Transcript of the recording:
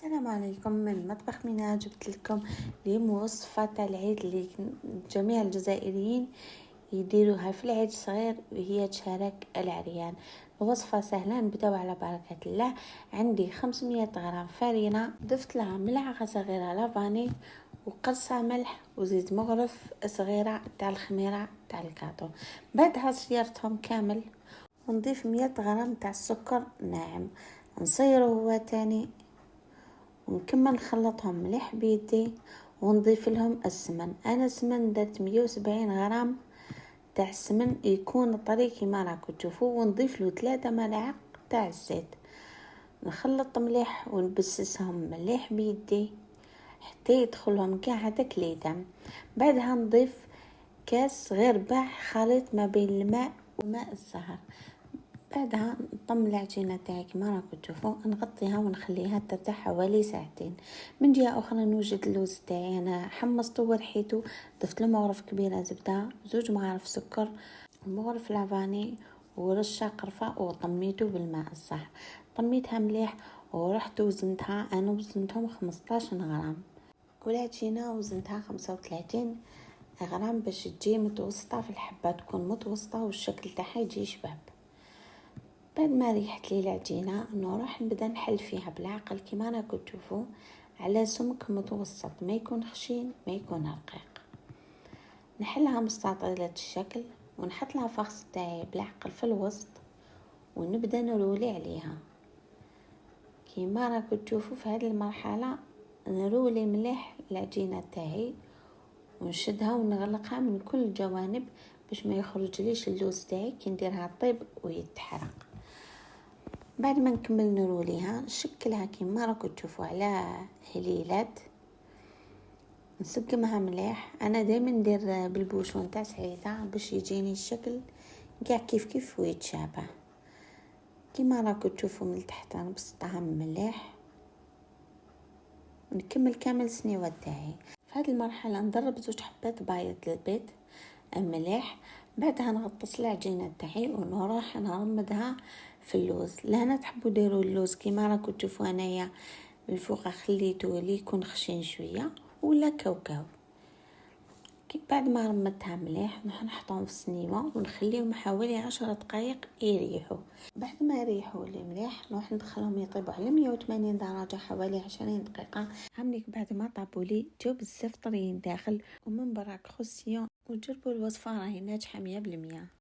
السلام عليكم. من مطبخ مينا جبت لكم اليوم وصفة تاع العيد اللي جميع الجزائريين يديروها في العيد الصغير وهي تشارك العريان. الوصفة سهلة، نبداو على بركة الله. عندي 500 غرام فرينة، ضفت لها ملعقة صغيرة لافاني وقرصة ملح وزيت مغرف صغيرة تاع الخميرة تاع الكاطو. بعدها صيرتهم كامل ونضيف 100 غرام تاع السكر ناعم، نصيره هو تاني ونكمل نخلطهم مليح بيدي ونضيف لهم السمن. انا السمن درت 170 غرام تاع السمن يكون طري كيما راكم تشوفوا، ونضيف له 3 ملاعق تاع الزيت. نخلط مليح ونبسسهم مليح بيدي حتى يدخلهم كاع هذاك ليدم. بعدها نضيف كاس غير باع خليط ما بين الماء وماء الزهر. بعدها نطم العجينة تاعي كما راكم تشوفوا، نغطيها ونخليها ترتاح حوالي ساعتين. من جهة اخرى نوجد اللوز تاعي، انا حمصته ورحيته، ضفت له مغرف كبيرة زبدة، 2 مغارف سكر، مغرف لافاني ورشة قرفة، وطميته بالماء الصح. طميتها مليح ورحت وزنتها، انا وزنتهم 15 غرام، والعجينة وزنتها 35 غرام باش تجي متوسطة في الحبة، تكون متوسطة والشكل تاعها يجي شباب. بعد ما ريحت لي العجينة نروح نبدا نحل فيها بالعقل كما راكم تشوفوا، على سمك متوسط، ما يكون خشين ما يكون رقيق. نحلها مستطيلة الشكل ونحط لها فخذ تاعي بالعقل في الوسط ونبدا نرولي عليها كما راكم تشوفوا. في هذه المرحلة نرولي مليح العجينة تاعي ونشدها ونغلقها من كل الجوانب باش ما يخرج ليش اللوز تاعي كي نديرها طيب ويتحرق. بعد ما نكمل نروليها نشكلها كيما راكم تشوفوا على هليلات، نسقمها مليح. انا دائما ندير بالبوشون تاع سعيده باش يجيني الشكل كاع كيف ويتشابه كيما راكم تشوفوا. من تحت نبسطها مليح ونكمل كامل السنيوات تاعي. في هذه المرحله نضرب 2 حبات بايض للبيض مليح. بعدها نغطس العجينه تاعي ونروح نرمدها في اللوز. لهنا تحبوا ديروا اللوز كيما راكم تشوفوا انايا من الفوق خليته لي يكون خشين شويه ولا كاوكاو. بعد ما رمتها مليح نحطهم في السنيوه ونخليهم حوالي 10 دقائق يريحوا. بعد ما يريحوا لي مليح نروح ندخلهم يطيبوا على 180 درجه حوالي 20 دقيقه. همليك بعد ما طابوا لي جو بزاف طريين داخل ومن برا كروسيون، وجربوا الوصفه راهي ناجحه 100%.